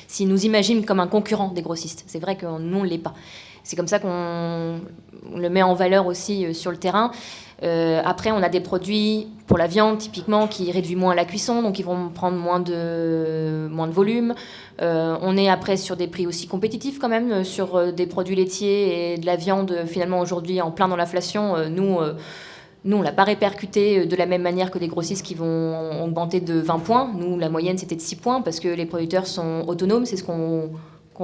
s'ils nous imaginent comme un concurrent des grossistes. C'est vrai que nous on l'est pas, c'est comme ça qu'on le met en valeur aussi sur le terrain. Après on a des produits pour la viande typiquement qui réduisent moins la cuisson, donc ils vont prendre moins de volume. On est après sur des prix aussi compétitifs quand même, sur des produits laitiers et de la viande finalement aujourd'hui en plein dans l'inflation. Nous, on ne l'a pas répercuté de la même manière que des grossistes qui vont augmenter de 20 points. Nous, la moyenne, c'était de 6 points parce que les producteurs sont autonomes. C'est ce qu'on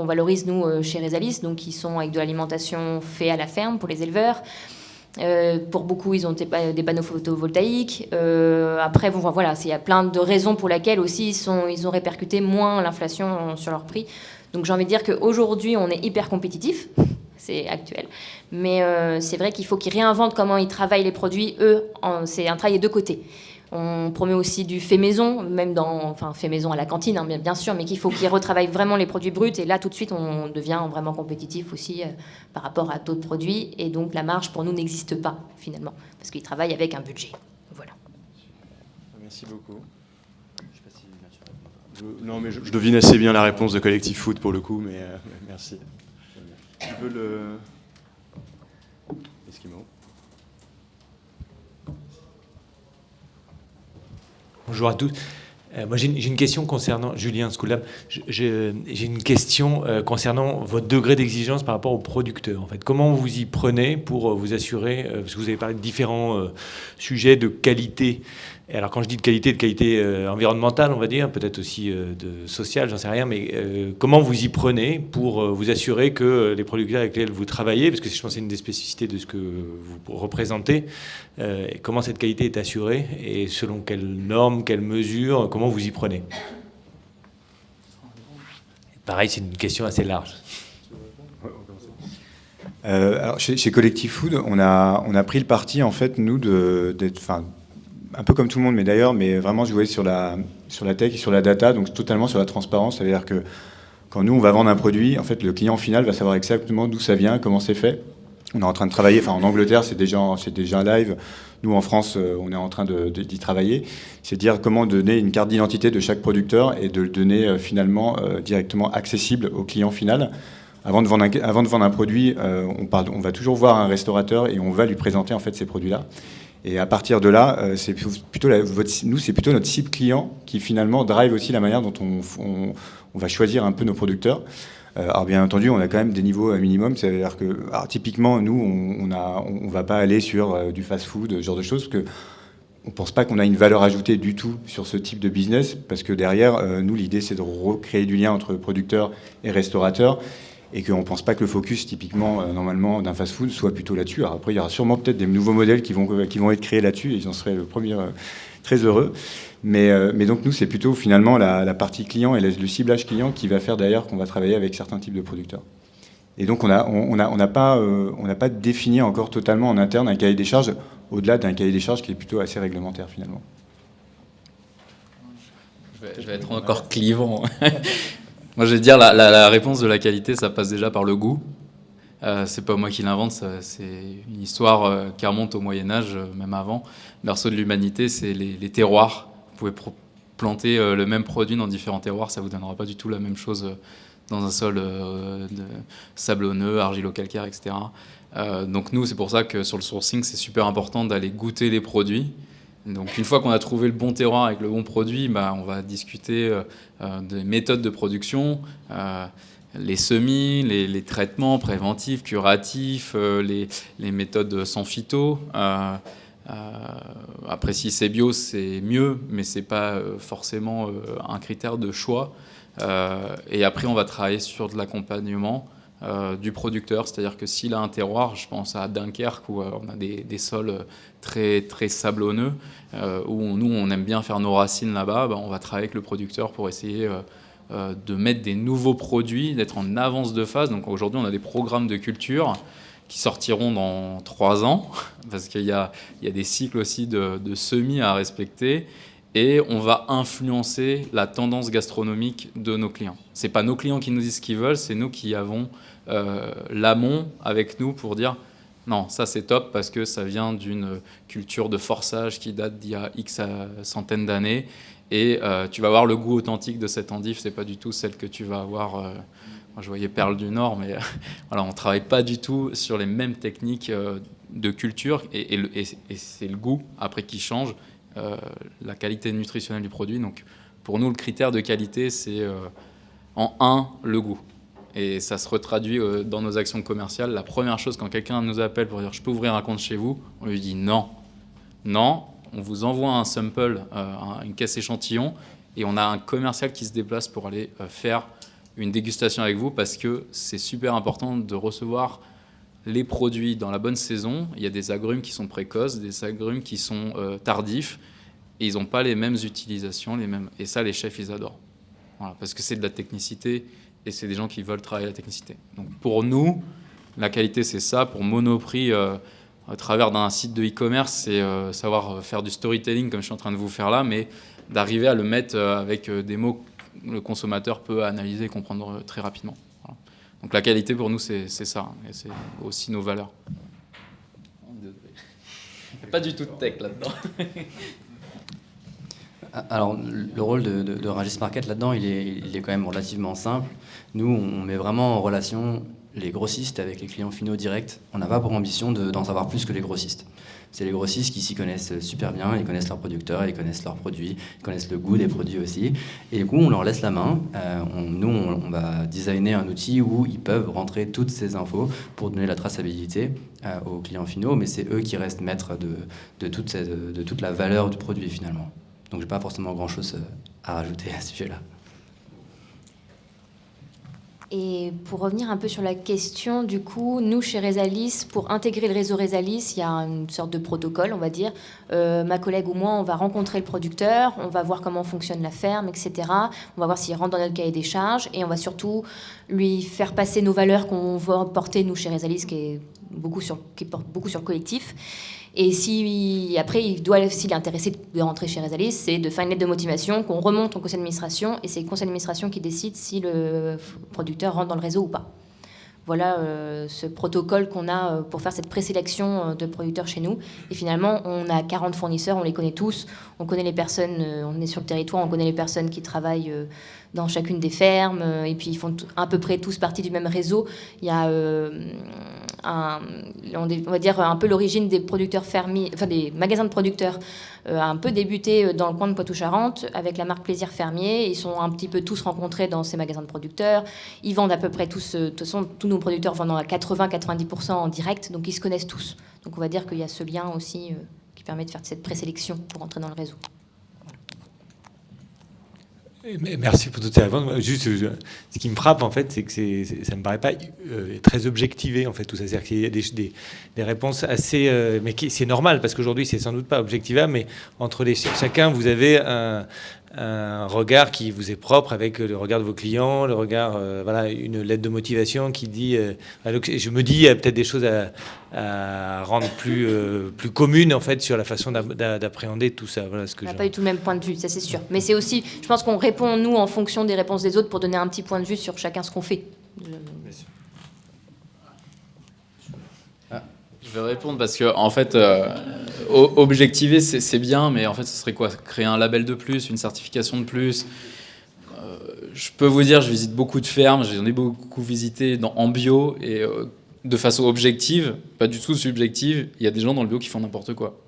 valorise, nous, chez Resalis. Donc, ils sont avec de l'alimentation faite à la ferme pour les éleveurs. Pour beaucoup, ils ont des panneaux photovoltaïques. Après, bon, voilà, il y a plein de raisons pour lesquelles aussi ils ont répercuté moins l'inflation sur leur prix. Donc, j'ai envie de dire qu'aujourd'hui, on est hyper compétitif. C'est actuel. Mais c'est vrai qu'il faut qu'ils réinventent comment ils travaillent les produits. Eux, c'est un travail des deux côtés. On promet aussi du fait maison, même fait maison à la cantine, hein, bien sûr, mais qu'il faut qu'ils retravaillent vraiment les produits bruts. Et là, tout de suite, on devient vraiment compétitif aussi par rapport à d'autres produits. Et donc, la marge, pour nous, n'existe pas, finalement, parce qu'ils travaillent avec un budget. Voilà. Merci beaucoup. Non, mais je devine assez bien la réponse de Collectif Food pour le coup, mais merci. Tu veux le... Esquimau. Bonjour à tous. Moi, j'ai une question concernant Julien Schoolab. J'ai une question concernant votre degré d'exigence par rapport aux producteurs. En fait, comment vous y prenez pour vous assurer, parce que vous avez parlé de différents sujets de qualité. Et alors, quand je dis de qualité environnementale, on va dire, peut-être aussi de sociale, j'en sais rien, mais comment vous y prenez pour vous assurer que les producteurs avec lesquels vous travaillez, parce que je pense que c'est une des spécificités de ce que vous représentez, comment cette qualité est assurée et selon quelles normes, quelles mesures, comment vous y prenez? Pareil, c'est une question assez large. Alors chez Collectif Food, on a pris le parti, en fait, nous, d'être... un peu comme tout le monde, mais vraiment jouer sur la tech et sur la data, donc totalement sur la transparence. C'est-à-dire que quand nous, on va vendre un produit, en fait, le client final va savoir exactement d'où ça vient, comment c'est fait. On est en train de travailler, en Angleterre, c'est déjà live. Nous, en France, on est en train d'y travailler. C'est dire comment donner une carte d'identité de chaque producteur et de le donner finalement directement accessible au client final. Avant de vendre un produit, on va toujours voir un restaurateur et on va lui présenter en fait ces produits-là. Et à partir de là, c'est plutôt notre cible client qui finalement drive aussi la manière dont on va choisir un peu nos producteurs. Alors bien entendu, on a quand même des niveaux minimum, c'est-à-dire que typiquement, nous, on va pas aller sur du fast-food, ce genre de choses, parce que on pense pas qu'on a une valeur ajoutée du tout sur ce type de business, parce que derrière, nous, l'idée, c'est de recréer du lien entre producteurs et restaurateurs, et qu'on pense pas que le focus, typiquement, normalement, d'un fast-food soit plutôt là-dessus. Alors après, il y aura sûrement peut-être des nouveaux modèles qui vont être créés là-dessus, et ils en seraient le premier très heureux. Mais donc nous, c'est plutôt finalement la partie client et le ciblage client qui va faire d'ailleurs qu'on va travailler avec certains types de producteurs. Et donc on n'a pas défini encore totalement en interne un cahier des charges, au-delà d'un cahier des charges qui est plutôt assez réglementaire finalement. Je vais être encore clivant. Moi, je vais dire, la réponse de la qualité, ça passe déjà par le goût. C'est pas moi qui l'invente, c'est une histoire qui remonte au Moyen-Âge, même avant. Le berceau de l'humanité, c'est les terroirs. Vous pouvez planter le même produit dans différents terroirs, ça vous donnera pas du tout la même chose dans un sol sablonneux, argilo-calcaire, etc. Donc nous, c'est pour ça que sur le sourcing, c'est super important d'aller goûter les produits. Donc une fois qu'on a trouvé le bon terroir avec le bon produit, on va discuter des méthodes de production, les semis, les traitements préventifs, curatifs, les méthodes sans phyto. Après, si c'est bio, c'est mieux, mais c'est pas forcément un critère de choix. Et après, on va travailler sur de l'accompagnement du producteur, c'est-à-dire que s'il a un terroir, je pense à Dunkerque où on a des sols très, très sablonneux, où nous on aime bien faire nos racines là-bas, on va travailler avec le producteur pour essayer de mettre des nouveaux produits, d'être en avance de phase. Donc aujourd'hui on a des programmes de culture qui sortiront dans 3 ans, parce qu'il y a des cycles aussi de semis à respecter. Et on va influencer la tendance gastronomique de nos clients. Ce n'est pas nos clients qui nous disent ce qu'ils veulent, c'est nous qui avons l'amont avec nous pour dire non, ça c'est top parce que ça vient d'une culture de forçage qui date d'il y a X centaines d'années. Et tu vas avoir le goût authentique de cette endive, ce n'est pas du tout celle que tu vas avoir. Moi je voyais Perle du Nord, mais voilà, on ne travaille pas du tout sur les mêmes techniques de culture et c'est le goût après qui change. La qualité nutritionnelle du produit. Donc, pour nous, le critère de qualité, c'est en 1, le goût. Et ça se retraduit dans nos actions commerciales. La première chose, quand quelqu'un nous appelle pour dire « je peux ouvrir un compte chez vous », on lui dit « non ». Non, on vous envoie un sample, une caisse échantillon, et on a un commercial qui se déplace pour aller faire une dégustation avec vous, parce que c'est super important de recevoir les produits dans la bonne saison. Il y a des agrumes qui sont précoces, des agrumes qui sont tardifs, et ils n'ont pas les mêmes utilisations, et ça, les chefs, ils adorent. Voilà, parce que c'est de la technicité, et c'est des gens qui veulent travailler la technicité. Donc pour nous, la qualité, c'est ça. Pour Monoprix, à travers d'un site de e-commerce, c'est savoir faire du storytelling, comme je suis en train de vous faire là, mais d'arriver à le mettre avec des mots que le consommateur peut analyser et comprendre très rapidement. Voilà. Donc la qualité pour nous, c'est ça, et c'est aussi nos valeurs. Il n'y a pas du tout de tech là-dedans. Alors le rôle de Rungis Market là-dedans, il est quand même relativement simple. Nous, on met vraiment en relation les grossistes avec les clients finaux directs. On n'a pas pour ambition d'en savoir plus que les grossistes. C'est les grossistes qui s'y connaissent super bien, ils connaissent leurs producteurs, ils connaissent leurs produits, ils connaissent le goût des produits aussi. Et du coup, on leur laisse la main. On va designer un outil où ils peuvent rentrer toutes ces infos pour donner la traçabilité aux clients finaux, mais c'est eux qui restent maîtres de toute la valeur du produit finalement. Donc, je n'ai pas forcément grand-chose à rajouter à ce sujet-là. Et pour revenir un peu sur la question, du coup, nous, chez Resalis, pour intégrer le réseau Resalis, il y a une sorte de protocole, on va dire. Ma collègue ou moi, on va rencontrer le producteur, on va voir comment fonctionne la ferme, etc. On va voir s'il rentre dans notre cahier des charges et on va surtout lui faire passer nos valeurs qu'on veut porter, nous, chez Resalis, qui porte beaucoup sur le collectif. Et après, s'il est intéressé de rentrer chez Resalis, c'est de faire une lettre de motivation qu'on remonte au conseil d'administration, et c'est le conseil d'administration qui décide si le producteur rentre dans le réseau ou pas. voilà ce protocole qu'on a pour faire cette présélection de producteurs chez nous. Et finalement, on a 40 fournisseurs, on les connaît tous, on connaît les personnes, on est sur le territoire, on connaît les personnes qui travaillent dans chacune des fermes, et puis ils font à peu près tous partie du même réseau. Il y a on va dire un peu l'origine des producteurs fermiers, enfin des magasins de producteurs, a un peu débuté dans le coin de Poitou-Charentes avec la marque Plaisir Fermier. Ils sont un petit peu tous rencontrés dans ces magasins de producteurs. Ils vendent à peu près tous, de toute façon, tous nos producteurs vendent à 80-90% en direct, donc ils se connaissent tous. Donc on va dire qu'il y a ce lien aussi qui permet de faire cette présélection pour entrer dans le réseau. Merci pour toutes ces réponses. Juste, ce qui me frappe, en fait, c'est que ça ne me paraît pas très objectivé, en fait, tout ça. C'est-à-dire qu'il y a des réponses assez... mais c'est normal, parce qu'aujourd'hui, c'est sans doute pas objectivable, mais entre chacun, vous avez un regard qui vous est propre avec le regard de vos clients, le regard, voilà, une lettre de motivation qui dit... je me dis, il y a peut-être des choses à rendre plus communes, en fait, sur la façon d'appréhender tout ça. Voilà ce que on n'a pas du tout le même point de vue, ça c'est sûr. Mais c'est aussi, je pense qu'on répond, nous, en fonction des réponses des autres pour donner un petit point de vue sur chacun ce qu'on fait. Je vais répondre parce que, en fait, objectiver, c'est bien, mais en fait, ce serait quoi? Créer un label de plus, une certification de plus. Je peux vous dire, je visite beaucoup de fermes, j'en ai beaucoup visité en bio, et de façon objective, pas du tout subjective, il y a des gens dans le bio qui font n'importe quoi.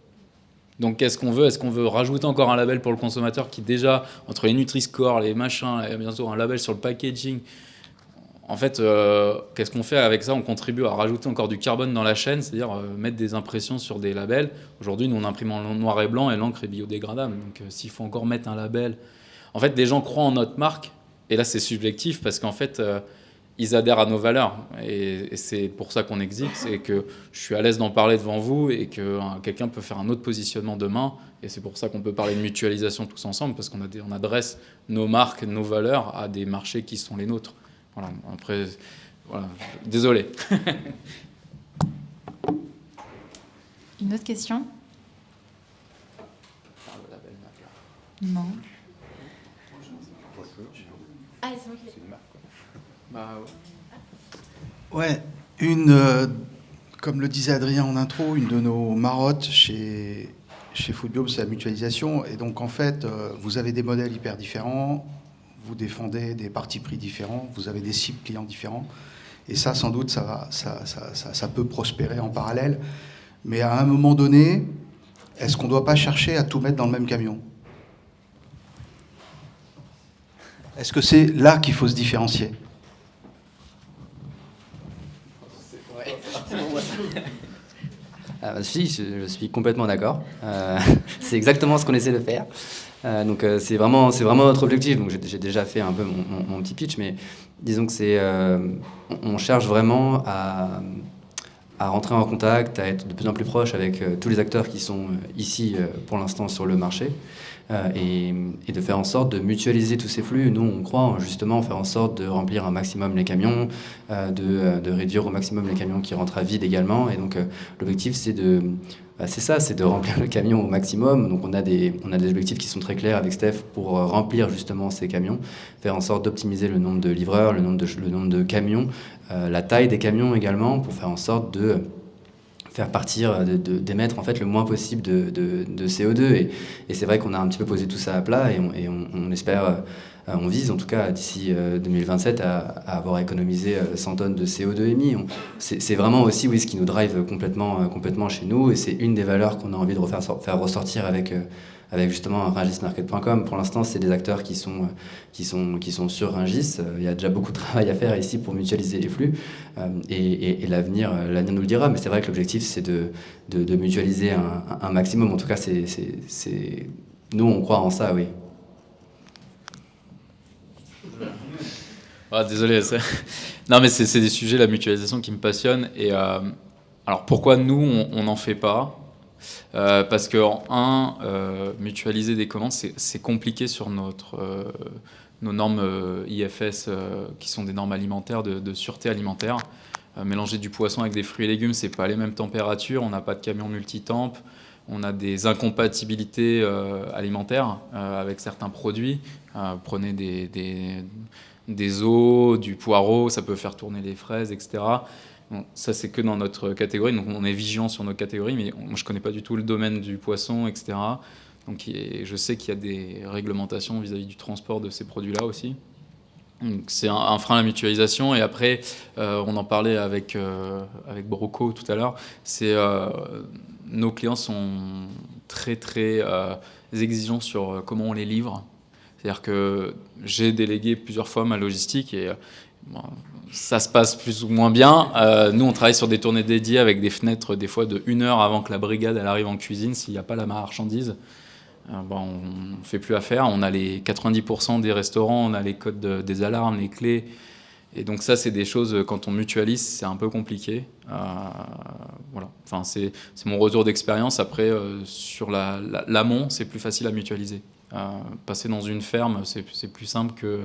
Donc, qu'est-ce qu'on veut? Est-ce qu'on veut rajouter encore un label pour le consommateur qui, déjà, entre les Nutri-Score, les machins, et bientôt un label sur le packaging? En fait, qu'est-ce qu'on fait avec ça? On contribue à rajouter encore du carbone dans la chaîne, c'est-à-dire mettre des impressions sur des labels. Aujourd'hui, nous, on imprime en noir et blanc et l'encre est biodégradable. Donc, s'il faut encore mettre un label... En fait, des gens croient en notre marque, et là, c'est subjectif, parce qu'en fait, ils adhèrent à nos valeurs. Et c'est pour ça qu'on existe, c'est que je suis à l'aise d'en parler devant vous, et que quelqu'un peut faire un autre positionnement demain. Et c'est pour ça qu'on peut parler de mutualisation tous ensemble, parce qu'on adresse nos marques, nos valeurs à des marchés qui sont les nôtres. Voilà, après, voilà, désolé. Une autre question? Non. Ah, c'est moi qui l'ai. Ouais, comme le disait Adrien en intro, une de nos marottes chez Foodbio, c'est la mutualisation. Et donc, en fait, vous avez des modèles hyper différents, vous défendez des partis pris différents, vous avez des cibles clients différents. Et ça, sans doute, ça peut prospérer en parallèle. Mais à un moment donné, est-ce qu'on ne doit pas chercher à tout mettre dans le même camion? Est-ce que c'est là qu'il faut se différencier? Si, je suis complètement d'accord. C'est exactement ce qu'on essaie de faire. Donc c'est vraiment notre objectif. Donc j'ai déjà fait un peu mon petit pitch, mais disons que on cherche vraiment à rentrer en contact, à être de plus en plus proche avec tous les acteurs qui sont ici pour l'instant sur le marché, et de faire en sorte de mutualiser tous ces flux. Nous, on croit justement faire en sorte de remplir un maximum les camions, de réduire au maximum les camions qui rentrent à vide également. Et donc l'objectif, c'est de remplir le camion au maximum. Donc on a des objectifs qui sont très clairs avec Steph pour remplir justement ces camions, faire en sorte d'optimiser le nombre de livreurs, le nombre de camions, la taille des camions également, pour faire en sorte de faire partir, d'émettre en fait le moins possible de CO2. Et c'est vrai qu'on a un petit peu posé tout ça à plat, et on espère, on vise en tout cas d'ici 2027 à avoir économisé 100 tonnes de CO2 émis. C'est vraiment aussi ce qui nous drive complètement chez nous, et c'est une des valeurs qu'on a envie de faire ressortir avec justement ringismarket.com. Pour l'instant, c'est des acteurs qui sont sur Ringis. Il y a déjà beaucoup de travail à faire ici pour mutualiser les flux, et l'avenir nous le dira. Mais c'est vrai que l'objectif, c'est de mutualiser un maximum. En tout cas, nous, on croit en ça, oui. Ah, désolé. Non, mais c'est des sujets, la mutualisation, qui me passionnent. Et alors, pourquoi nous, on n'en fait pas? Parce que mutualiser des commandes, c'est compliqué sur nos normes IFS, qui sont des normes alimentaires, de sûreté alimentaire. Mélanger du poisson avec des fruits et légumes, c'est pas les mêmes températures. On n'a pas de camion multitemp. On a des incompatibilités alimentaires avec certains produits. Prenez des os, du poireau, ça peut faire tourner les fraises, etc. Bon, ça, c'est que dans notre catégorie, donc on est vigilant sur nos catégories, mais moi, je ne connais pas du tout le domaine du poisson, etc. Donc je sais qu'il y a des réglementations vis-à-vis du transport de ces produits-là aussi. Donc, c'est un frein à la mutualisation. Et après, on en parlait avec Broco tout à l'heure, nos clients sont très, très exigeants sur comment on les livre. C'est-à-dire que j'ai délégué plusieurs fois ma logistique et bon, ça se passe plus ou moins bien. Nous, on travaille sur des tournées dédiées avec des fenêtres des fois de 1 heure avant que la brigade elle arrive en cuisine. S'il n'y a pas la marchandise, on ne fait plus affaire. On a les 90% des restaurants, on a les codes des alarmes, les clés. Et donc ça, c'est des choses, quand on mutualise, c'est un peu compliqué. Voilà. Enfin, c'est mon retour d'expérience. Après, sur l'amont, c'est plus facile à mutualiser. Passer dans une ferme, c'est plus simple que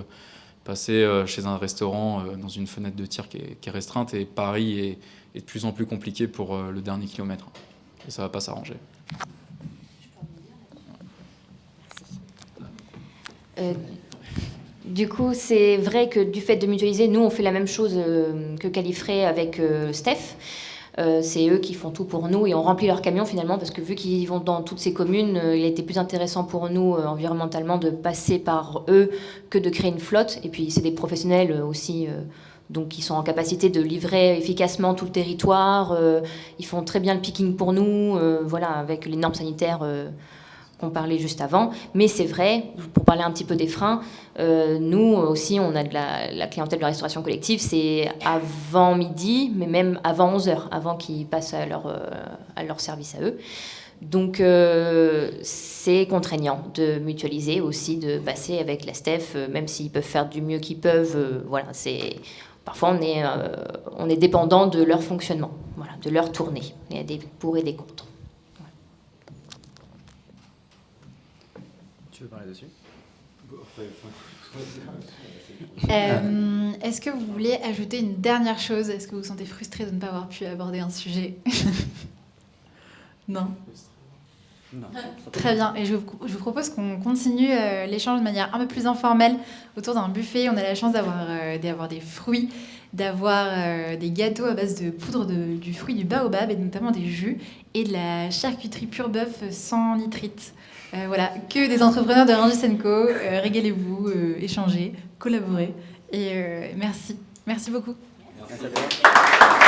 passer chez un restaurant dans une fenêtre de tir qui est restreinte. Et Paris est de plus en plus compliqué pour le dernier kilomètre. Et ça ne va pas s'arranger. Du coup, c'est vrai que du fait de mutualiser, nous, on fait la même chose que Califré avec Steph. C'est eux qui font tout pour nous et on remplit leurs camions finalement parce que vu qu'ils vont dans toutes ces communes, il a été plus intéressant pour nous environnementalement de passer par eux que de créer une flotte. Et puis c'est des professionnels aussi donc qui sont en capacité de livrer efficacement tout le territoire. Ils font très bien le picking pour nous, voilà, avec les normes sanitaires qu'on parlait juste avant. Mais c'est vrai, pour parler un petit peu des freins, nous aussi, on a de la clientèle de la restauration collective, c'est avant midi, mais même avant 11h, avant qu'ils passent à leur service à eux. Donc, c'est contraignant de mutualiser aussi, de passer avec la Steph, même s'ils peuvent faire du mieux qu'ils peuvent. Voilà, parfois, on est dépendant de leur fonctionnement, voilà, de leur tournée. Il y a des pour et des contre. Tu veux parler dessus ? Est-ce que vous voulez ajouter une dernière chose ? Est-ce que vous vous sentez frustré de ne pas avoir pu aborder un sujet ? Non ? Non. Très bien. Et je vous propose qu'on continue l'échange de manière un peu plus informelle autour d'un buffet. On a la chance d'avoir des fruits, d'avoir des gâteaux à base de poudre du fruit du baobab et notamment des jus et de la charcuterie pur bœuf sans nitrite. Voilà, que des entrepreneurs de Rungis & Co. Régalez-vous, échangez, collaborez. Et merci. Merci beaucoup. Merci à toi.